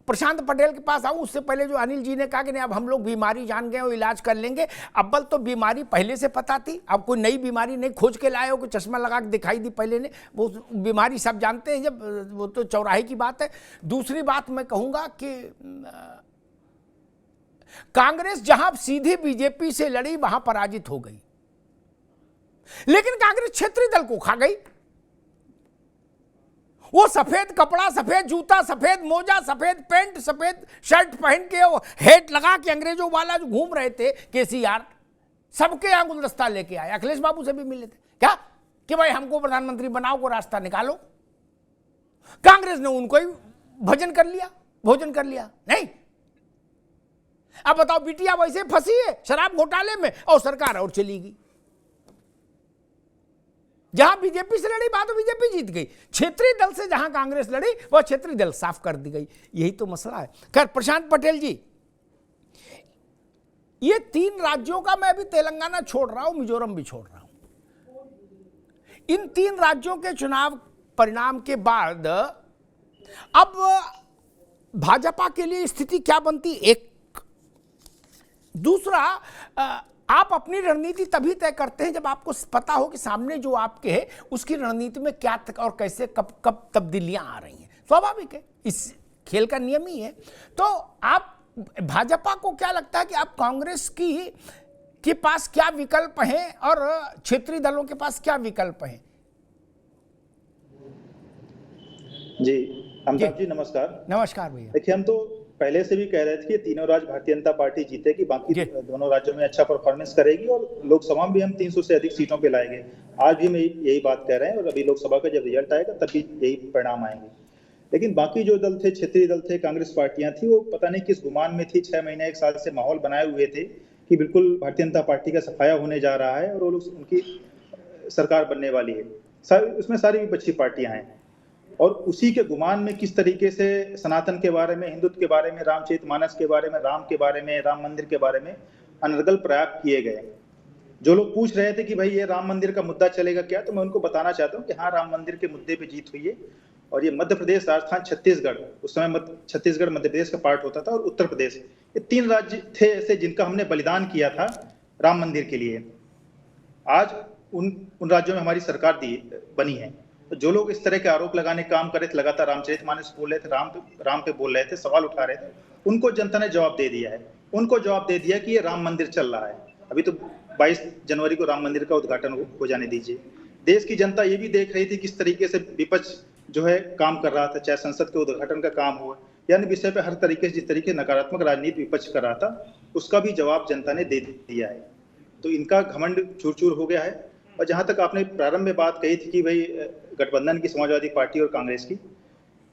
प्रशांत पटेल के पास आऊं उससे पहले जो अनिल जी ने कहा कि नहीं अब हम लोग बीमारी जान गए और इलाज कर लेंगे, अव्वल तो बीमारी पहले से पता थी, अब कोई नई बीमारी नहीं खोज के लाए हो कि चश्मा लगा के दिखाई दी पहले ने, वो बीमारी सब जानते हैं, जब वो तो चौराहे की बात है। दूसरी बात मैं कहूंगा कि कांग्रेस जहां सीधी बीजेपी से लड़ी वहां पराजित हो गई, लेकिन कांग्रेस क्षेत्रीय दल को खा गई। वो सफेद कपड़ा, सफेद जूता, सफेद मोजा, सफेद पैंट, सफेद शर्ट पहन के, वो हेट लगा के अंग्रेजों वाला जो घूम रहे थे केसीआर, सबके यहां गुलदस्ता लेके आए। अखिलेश बाबू से भी मिले थे क्या कि भाई हमको प्रधानमंत्री बनाओ, को रास्ता निकालो। कांग्रेस ने उनको ही भोजन कर लिया नहीं। अब बताओ, बिटिया वैसे फंसी है शराब घोटाले में और सरकार और चली गई। जहां बीजेपी से लड़ी बात तो बीजेपी जीत गई, क्षेत्रीय दल से जहां कांग्रेस लड़ी वह क्षेत्रीय दल साफ कर दी गई। यही तो मसला है। खैर, प्रशांत पटेल जी, ये 3 राज्यों का मैं अभी तेलंगाना छोड़ रहा हूं, मिजोरम भी छोड़ रहा हूं। इन 3 राज्यों के चुनाव परिणाम के बाद अब भाजपा के लिए स्थिति क्या बनती, एक। दूसरा, आप अपनी रणनीति तभी तय करते हैं जब आपको पता हो कि सामने जो आपके है उसकी रणनीति में क्या और कैसे कब तब्दीलियां आ रही हैं। स्वाभाविक है, इस खेल का नियम ही है। तो आप भाजपा को क्या लगता है कि आप कांग्रेस के पास क्या विकल्प हैं और क्षेत्रीय दलों के पास क्या विकल्प हैं? जी अमिताभ जी नमस्कार। नमस्कार भैया। देखिए, हम तो पहले से भी कह रहे थे कि तीनों राज्य भारतीय जनता पार्टी जीतेगी, बाकी दोनों राज्यों में अच्छा परफॉर्मेंस करेगी और लोकसभा में भी हम 300 से अधिक सीटों पे लाएंगे। आज भी हम यही बात कह रहे हैं और अभी लोकसभा का जब रिजल्ट आएगा तब भी यही परिणाम आएंगे। लेकिन बाकी जो दल थे, क्षेत्रीय दल थे, कांग्रेस पार्टियां थी, वो पता नहीं किस गुमान में थी। 6 महीने 1 साल से माहौल बनाए हुए थे कि बिल्कुल भारतीय जनता पार्टी का सफाया होने जा रहा है और वो लोग उनकी सरकार बनने वाली है। उसमें सारी विपक्षी पार्टियां हैं और उसी के गुमान में किस तरीके से सनातन के बारे में, हिंदुत्व के बारे में, रामचरितमानस के बारे में, राम के बारे में, राम मंदिर के बारे में अनर्गल प्रयास किए गए। जो लोग पूछ रहे थे कि भाई ये राम मंदिर का मुद्दा चलेगा क्या, तो मैं उनको बताना चाहता हूँ कि हाँ, राम मंदिर के मुद्दे पे जीत हुई है। और ये मध्य प्रदेश, राजस्थान, छत्तीसगढ़, उस समय छत्तीसगढ़ मध्य प्रदेश का पार्ट होता था, और उत्तर प्रदेश, ये 3 राज्य थे ऐसे जिनका हमने बलिदान किया था राम मंदिर के लिए। आज उन राज्यों में हमारी सरकार बनी है। तो जो लोग इस तरह के आरोप लगाने का काम कर रहे थे, लगातार रामचरितमानस बोल रहे थे, राम पे बोल रहे थे, सवाल उठा रहे थे, उनको जनता ने जवाब दे दिया है। उनको जवाब दे दिया कि ये राम मंदिर चल रहा है। अभी तो 22 जनवरी को राम मंदिर का उद्घाटन हो जाने दीजिए। देश की जनता ये भी देख रही थी किस तरीके से विपक्ष जो है काम कर रहा था, चाहे संसद के उद्घाटन का काम हो, यानी विषय पे हर तरीके से जिस तरीके नकारात्मक राजनीति विपक्ष कर रहा था, उसका भी जवाब जनता ने दे दिया है। तो इनका घमंड चूर चूर हो गया है। और जहां तक आपने प्रारंभ में बात कही थी कि भाई गठबंधन की समाजवादी पार्टी और कांग्रेस की,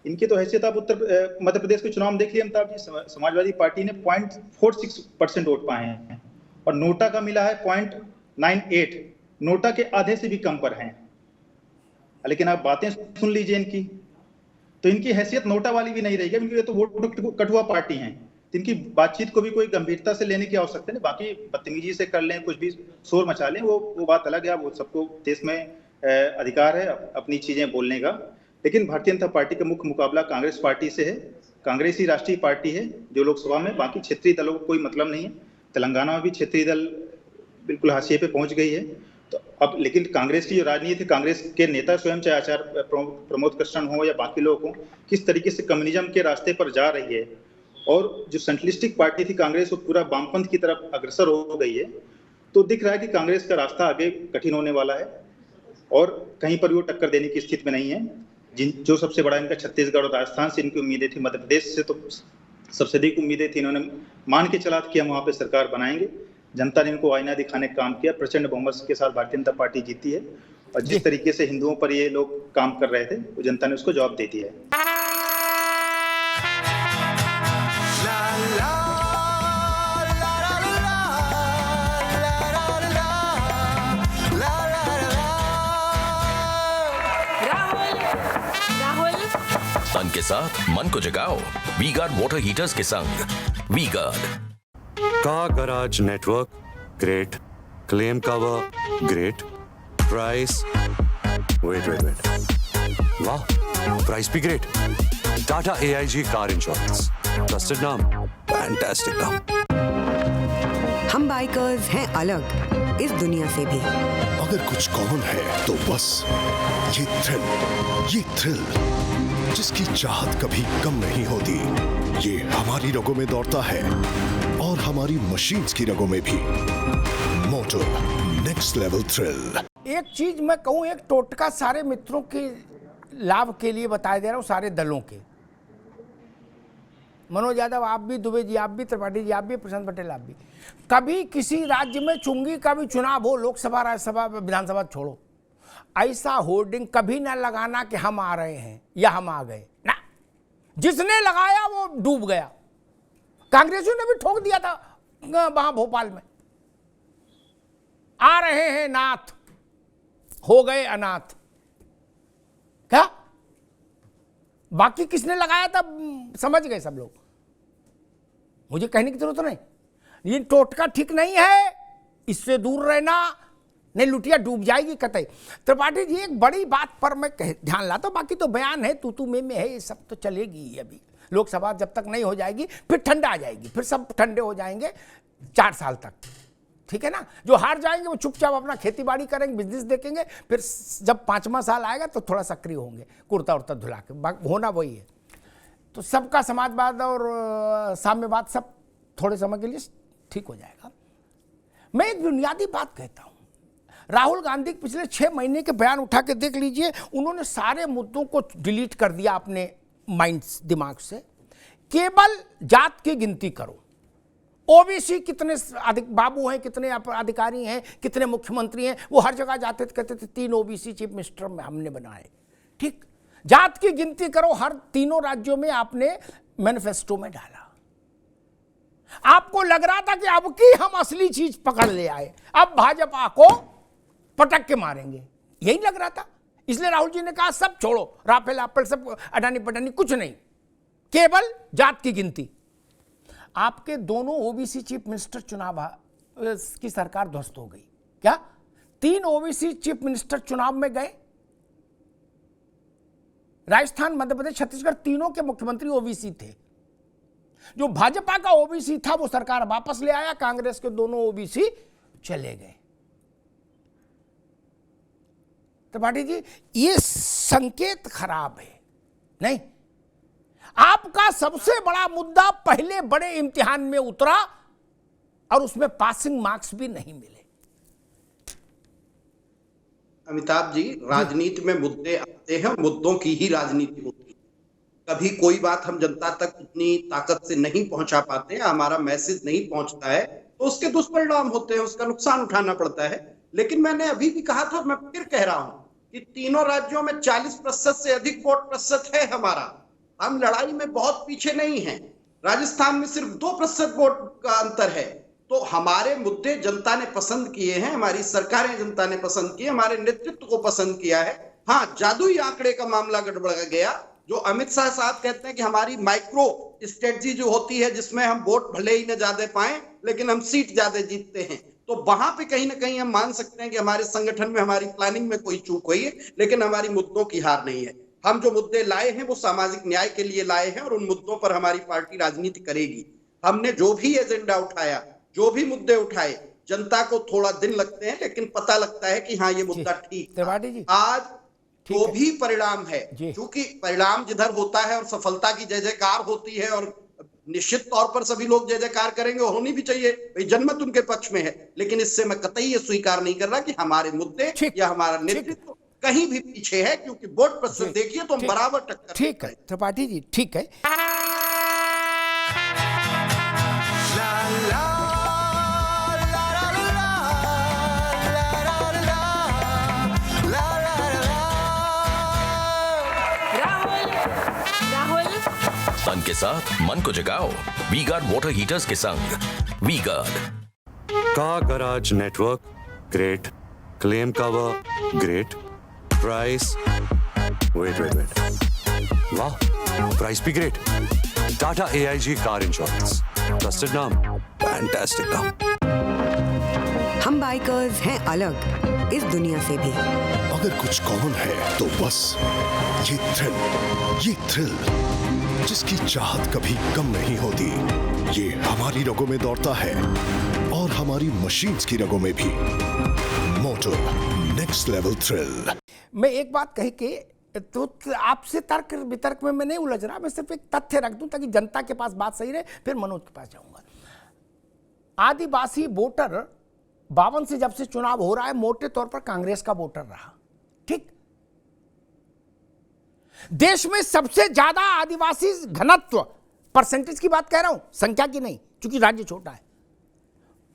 इनकी तो हैसियत आप मध्य प्रदेश के चुनाव में देख लिए अमिताभ जी। समाजवादी पार्टी ने 0.46% वोट पाए हैं और नोटा का मिला है 0.98, नोटा के आधे से भी कम पर हैं। लेकिन आप बातें सुन लीजिए इनकी, तो इनकी हैसियत नोटा वाली भी नहीं रहेगी, क्योंकि ये तो वोट कटुआ पार्टी हैं। इनकी बातचीत को भी कोई गंभीरता से लेने की आवश्यकता नहीं। बाकी बदतमीजी से कर लें, कुछ भी शोर मचा लें, वो बात अलग है। वो सबको देश में अधिकार है अपनी चीजें बोलने का। लेकिन भारतीय जनता पार्टी का मुख्य मुकाबला कांग्रेस पार्टी से है। कांग्रेस ही राष्ट्रीय पार्टी है जो लोकसभा में, बाकी क्षेत्रीय दलों को कोई मतलब नहीं है। तेलंगाना में भी क्षेत्रीय दल बिल्कुल हाशिए पे पहुंच गई है। तो अब लेकिन कांग्रेस की जो राजनीति, कांग्रेस के नेता स्वयं, चाहे आचार्य प्रमोद कृष्णन हो या बाकी लोग हो, किस तरीके से कम्युनिज्म के रास्ते पर जा रही है। और जो सेंट्रलिस्टिक पार्टी थी कांग्रेस, वो पूरा वामपंथ की तरफ अग्रसर हो गई है। तो दिख रहा है कि कांग्रेस का रास्ता आगे कठिन होने वाला है और कहीं पर भी वो टक्कर देने की स्थिति में नहीं है। जो सबसे बड़ा इनका छत्तीसगढ़ और राजस्थान से इनकी उम्मीदें थी, मध्य प्रदेश से तो सबसे अधिक उम्मीदें थी। इन्होंने मान के चला कि हम वहां पे सरकार बनाएंगे। जनता ने इनको आईना दिखाने का काम किया। प्रचंड बहुमत के साथ भारतीय जनता पार्टी जीती है और जिस तरीके से हिंदुओं पर ये लोग काम कर रहे थे, वो जनता ने उसको जवाब दे दिया है। तन के साथ मन को जगाओ वी गार्ड वाटर हीटर्स के संग। V Guard car garage network great, claim cover great, price wait वाह, प्राइस भी great, Tata AIG car insurance, trusted नाम, फैंटास्टिक नाम। हम बाइकर्स हैं अलग इस दुनिया से भी। अगर कुछ कॉमन है तो बस ये थ्रिल जिसकी चाहत कभी कम नहीं होती, ये हमारी रगों में दौड़ता है और हमारी मशीन्स की रगों में भी। मोटो नेक्स्ट लेवल थ्रिल। एक चीज मैं कहूं, एक टोटका सारे मित्रों के लाभ के लिए बता दे रहा हूं, सारे दलों के। मनोज यादव आप भी, दुबे जी आप भी, त्रिपाठी जी आप भी, प्रशांत पटेल आप भी। कभी किसी राज्य में चुंगी का भी चुनाव हो, लोकसभा, राज्यसभा, विधानसभा छोड़ो, ऐसा होर्डिंग कभी ना लगाना कि हम आ रहे हैं या हम आ गए ना। जिसने लगाया वो डूब गया। कांग्रेसियों ने भी ठोक दिया था वहां भोपाल में, आ रहे हैं नाथ, हो गए अनाथ। क्या बाकी किसने लगाया था समझ गए सब लोग, मुझे कहने की जरूरत नहीं। ये टोटका ठीक नहीं है, इससे दूर रहना, नहीं लुटिया डूब जाएगी कतई। त्रिपाठी जी एक बड़ी बात पर मैं ध्यान लाता हूं, बाकी तो बयान है, तू में है, ये सब तो चलेगी ही। अभी लोकसभा जब तक नहीं हो जाएगी फिर ठंडा आ जाएगी, फिर सब ठंडे हो जाएंगे 4 साल तक, ठीक है ना। जो हार जाएंगे वो चुपचाप अपना खेती बाड़ी करेंगे, बिजनेस देखेंगे, फिर जब 5वां साल आएगा तो थोड़ा सक्रिय होंगे, कुर्ता उर्ता धुला के, होना वही है। तो सबका समाजवाद और साम्यवाद सब थोड़े समय के लिए ठीक हो जाएगा। मैं एक बुनियादी बात कहता हूं, राहुल गांधी पिछले 6 महीने के बयान उठा के देख लीजिए, उन्होंने सारे मुद्दों को डिलीट कर दिया अपने दिमाग से। केवल जात की गिनती करो, ओबीसी कितने अधिक बाबू हैं, कितने अधिकारी हैं, कितने मुख्यमंत्री हैं, वो हर जगह जाते थे, कहते थे 3 ओबीसी चीफ मिनिस्टर में हमने बनाए। ठीक, जात की गिनती करो, हर तीनों राज्यों में आपने मैनिफेस्टो में डाला। आपको लग रहा था कि अब की हम असली चीज पकड़ ले आए, अब भाजपा को पटक के मारेंगे, यही लग रहा था। इसलिए राहुल जी ने कहा सब छोड़ो, राफेल आपेल सब, अडानी पटानी कुछ नहीं, केवल जात की गिनती। आपके दोनों ओबीसी चीफ मिनिस्टर चुनाव की सरकार ध्वस्त हो गई। क्या 3 ओबीसी चीफ मिनिस्टर चुनाव में गए? राजस्थान, मध्य प्रदेश, छत्तीसगढ़, तीनों के मुख्यमंत्री ओबीसी थे। जो भाजपा का ओबीसी था वो सरकार वापस ले आया, कांग्रेस के दोनों ओबीसी चले गए। त्रिपाठी जी ये संकेत खराब है। नहीं, आपका सबसे बड़ा मुद्दा पहले बड़े इम्तिहान में उतरा और उसमें पासिंग मार्क्स भी नहीं मिले। अमिताभ जी, राजनीति में मुद्दे आते हैं, मुद्दों की ही राजनीति होती है। कभी कोई बात हम जनता तक उतनी ताकत से नहीं पहुंचा पाते, हमारा मैसेज नहीं पहुंचता है, तो उसके दुष्परिणाम होते हैं, उसका नुकसान उठाना पड़ता है। लेकिन मैंने अभी भी कहा था, मैं फिर कह रहा हूं कि तीनों राज्यों में 40% से अधिक वोट प्रतिशत है हमारा। हम लड़ाई में बहुत पीछे नहीं हैं। राजस्थान में सिर्फ 2% वोट का अंतर है। तो हमारे मुद्दे जनता ने पसंद किए हैं, हमारी सरकारें जनता ने पसंद की, हमारे नेतृत्व को पसंद किया है। हाँ, जादुई आंकड़े का मामला गड़बड़ गया। जो अमित शाह साहब कहते हैं कि हमारी माइक्रो स्ट्रेटजी जो होती है, जिसमें हम वोट भले ही न ज्यादा पाए लेकिन हम सीट ज्यादा जीतते हैं, तो वहां पे कहीं ना कहीं हम मान सकते हैं कि हमारे संगठन में, हमारी प्लानिंग में कोई चूक हुई है, लेकिन हमारी मुद्दों की हार नहीं है। हम जो मुद्दे लाए हैं वो सामाजिक न्याय के लिए लाए हैं और उन मुद्दों पर हमारी पार्टी राजनीति करेगी। हमने जो भी एजेंडा उठाया, जो भी मुद्दे उठाए, जनता को थोड़ा दिन लगते हैं लेकिन पता लगता है कि हाँ ये मुद्दा ठीक था। आज जो भी परिणाम है, क्योंकि परिणाम जिधर होता है और सफलता की जय जयकार होती है और निश्चित तौर पर सभी लोग जय जयकार करेंगे, होनी भी चाहिए, भाई जनमत उनके पक्ष में है। लेकिन इससे मैं कतई ये स्वीकार नहीं कर रहा कि हमारे मुद्दे या हमारा नेतृत्व कहीं भी पीछे है, क्योंकि वोट प्रतिशत देखिए तो हम बराबर टक्कर। ठीक है त्रिपाठी जी, ठीक है। तन के साथ मन को जगाओ वी गार्ड वाटर हीटर्स के संग। V Guard car garage network great, claim cover great, price wait वाह, प्राइस भी great. Tata AIG car insurance, trusted नाम, फैंटास्टिक नाम। हम बाइकर्स हैं अलग इस दुनिया से भी। अगर कुछ कॉमन है तो बस ये थ्रिल जिसकी चाहत कभी कम नहीं होती, ये हमारी रगों में दौड़ता है और हमारी मशीन्स की रगों में भी। मोटो नेक्स्ट लेवल थ्रिल। मैं एक बात कही कि तो आपसे तर्क वितर्क में मैं नहीं उलझ रहा, मैं सिर्फ एक तथ्य रख दूं ताकि जनता के पास बात सही रहे, फिर मनोज के पास जाऊंगा। आदिवासी वोटर 52 से जब से चुनाव हो रहा है मोटे तौर पर कांग्रेस का वोटर रहा, ठीक। देश में सबसे ज्यादा आदिवासी घनत्व, परसेंटेज की बात कह रहा हूं, संख्या की नहीं, क्योंकि राज्य छोटा है,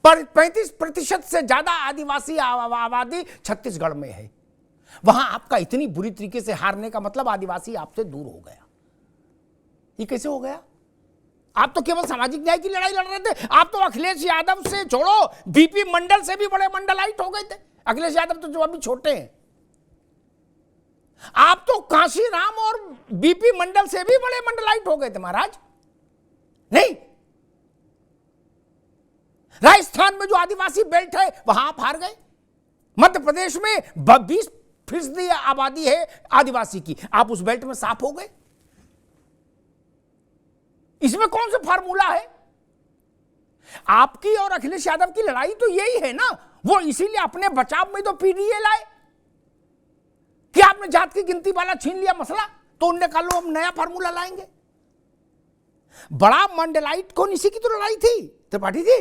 पर 35% से ज्यादा आदिवासी आबादी छत्तीसगढ़ में है। वहां आपका इतनी बुरी तरीके से हारने का मतलब आदिवासी आपसे दूर हो गया। ये कैसे हो गया? आप तो केवल सामाजिक न्याय की लड़ाई लड़ रहे थे। आप तो अखिलेश यादव से छोड़ो, बीपी मंडल से भी बड़े मंडलाइट हो गए थे। अखिलेश यादव तो जो अभी छोटे हैं, आप तो कांशीराम और बीपी मंडल से भी बड़े मंडलाइट हो गए थे महाराज। नहीं, राजस्थान में जो आदिवासी बेल्ट है वहां आप हार गए। मध्य प्रदेश में 20% आबादी है आदिवासी की, आप उस बेल्ट में साफ हो गए। इसमें कौन सा फार्मूला है? आपकी और अखिलेश यादव की लड़ाई तो यही है ना। वो इसीलिए अपने बचाव में तो पीडीए लाए कि आपने जात की गिनती वाला छीन लिया मसला, तो उनने कहा लो हम नया फार्मूला लाएंगे। बड़ा मंडलाइट कौन, इसी की तो लड़ाई थी त्रिपाठी जी।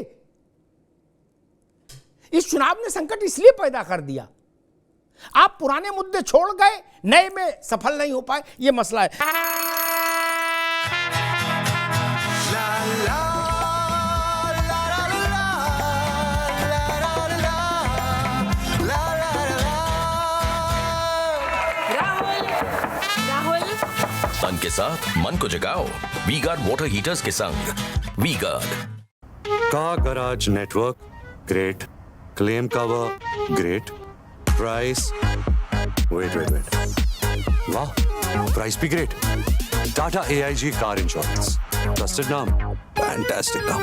इस चुनाव ने संकट इसलिए पैदा कर दिया, आप पुराने मुद्दे छोड़ गए, नए में सफल नहीं हो पाए, यह मसला है। तन के साथ मन को जगाओ वी गार्ड वाटर हीटर्स के संग। V Guard car garage network great, claim cover great, price wait वाह, प्राइस भी great. Tata AIG car insurance, trusted नाम, फैंटास्टिक नाम।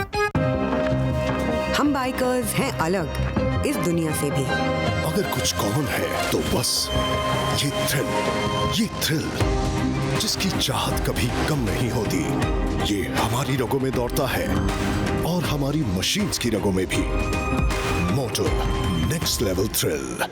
हम बाइकर्स हैं अलग इस दुनिया से भी। अगर कुछ कॉमन है तो बस ये थ्रिल जिसकी चाहत कभी कम नहीं होती, ये हमारी रगों में दौड़ता है और हमारी मशीन्स की रगों में भी। मोटो नेक्स्ट लेवल थ्रिल।